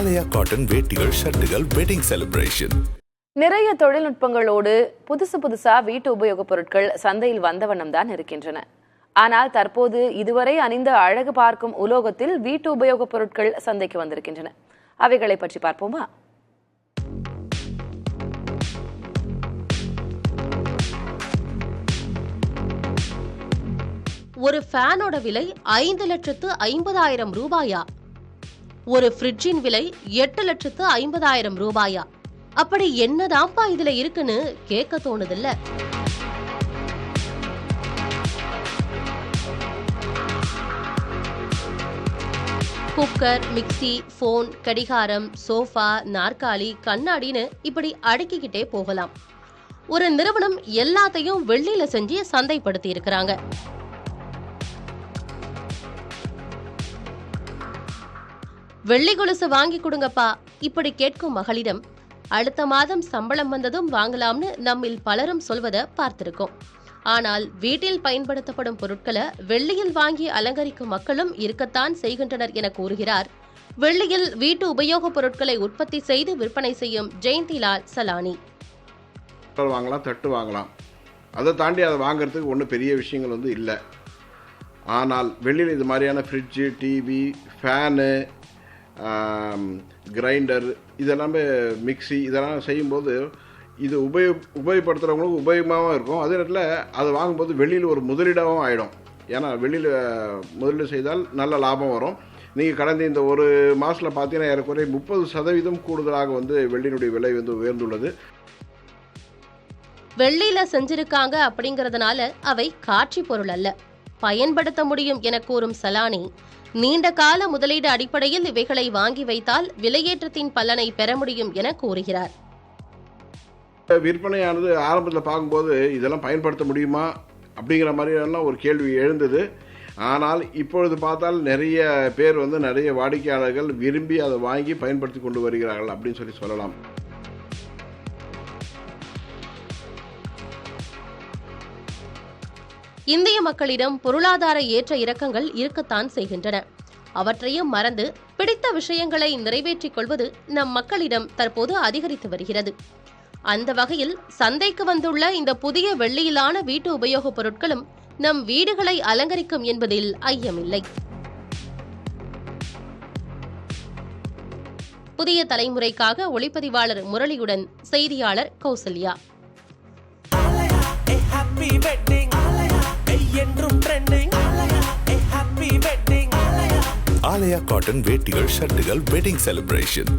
ஆலயா cotton வேட்டிகள், ஷர்ட்டுகள், wedding celebration. நிறைய தொழில்நுட்பங்களோடு புதுசா வீட்டு உபயோகப் பொருட்கள் சந்தையில் வந்த வண்ணம் தான் இருக்கின்றன. ஆனால் தற்போது இதுவரை அணிந்த அழகு பார்க்கும் உலோகத்தில் வீட்டு உபயோகப் பொருட்கள் சந்தைக்கு வந்திருக்கின்றன. அவைகளை பற்றி பார்ப்போமா? ஒரு ஃபேனோட விலை 5,50,000 ரூபாயா? ஒரு ஃப்ரிட்ஜின் விலை 8,50,000 ரூபாயா? அப்படி என்னதான்ப்பா இதுல இருக்குன்னு கேட்க தோணுதில்ல. குக்கர், மிக்சி, போன், கடிகாரம், சோஃபா, நாற்காலி, கண்ணாடின்னு இப்படி அடுக்கிக்கிட்டே போகலாம். ஒரு நிறுவனம் எல்லாத்தையும் வெள்ளியில செஞ்சு சந்தைப்படுத்தி இருக்கிறாங்க. வெள்ளி கொலுசு வாங்கி கொடுங்கப்பா இப்படி கேட்கும் மகளிடம் அடுத்த மாதம் சம்பளம் வந்ததும் வாங்கலாம்னு நம்மில் பலரும் சொல்வதை பார்த்திருக்கோம். ஆனால் வீட்டில் பயன்படுத்தப்படும் பொருட்களை வெள்ளியில் வாங்கி அலங்கரிக்கும் மக்களும் இருக்கத்தான் செய்கின்றனர் என கூறுகிறார் வெள்ளியில் வீட்டு உபயோகப் பொருட்களை உற்பத்தி செய்து விற்பனை செய்யும் ஜெயந்திலால் சலானி. வாங்கலாம், தட்டு வாங்கலாம். அதை தாண்டி அதை வாங்குறதுக்கு ஒன்றும் பெரிய விஷயங்கள் இல்லை. ஆனால் வெளியில் இது மாதிரியான ஃப்ரிட்ஜு, டிவி, ஃபேனு, கிரைண்டர், இதெல்லாமே மிக்சி, இதெல்லாம் செய்யும்போது இது உபயோகப்படுத்துகிறவங்களுக்கு உபயோகமாகவும் இருக்கும். அதே நேரத்தில் அதை வாங்கும்போது வெளியில் ஒரு முதலீடாகவும் ஆகிடும். ஏன்னா வெளியில் முதலீடு செய்தால் நல்ல லாபம் வரும். நீங்கள் கடந்த இந்த ஒரு மாதத்தில் பார்த்தீங்கன்னா ஏறக்குறைய 30% கூடுதலாக வெள்ளியினுடைய விலை உயர்ந்துள்ளது. வெள்ளியில செஞ்சிருக்காங்க அப்படிங்கறதுனால அவை காட்சி பொருள் அல்ல, பயன்படுத்த முடியும் என கூறும் சலானி, நீண்ட கால முதலீடு அடிப்படையில் இவைகளை வாங்கி வைத்தால் விலையேற்றத்தின் பலனை பெற முடியும் என கூறுகிறார். விற்பனையானது ஆரம்பத்தில் பார்க்கும்போது இதெல்லாம் பயன்படுத்த முடியுமா அப்படிங்கிற மாதிரியெல்லாம் ஒரு கேள்வி எழுந்தது. ஆனால் இப்பொழுது பார்த்தால் நிறைய பேர் நிறைய வாடிக்கையாளர்கள் விரும்பி அதை வாங்கி பயன்படுத்தி கொண்டு வருகிறார்கள் அப்படின்னு சொல்லலாம். இந்திய மக்களிடம் பொருளாதார ஏற்ற இறக்கங்கள் இருக்கத்தான் செய்கின்றன. அவற்றையும் மறந்து பிடித்த விஷயங்களை நிறைவேற்றிக் கொள்வது நம் மக்களிடம் தற்போது அதிகரித்து வருகிறது. அந்த வகையில் சந்தைக்கு வந்துள்ள இந்த புதிய வெள்ளியிலான வீட்டு உபயோகப் பொருட்களும் நம் வீடுகளை அலங்கரிக்கும் என்பதில் ஐயமில்லை. புதிய தலைமுறைக்காக ஒளிப்பதிவாளர் முரளியுடன் செய்தியாளர் கௌசல்யா. ஆலயா காட்டன் வேட்டிகள், ஷர்ட்டுகள், வெட்டிங் செலிப்ரேஷன்.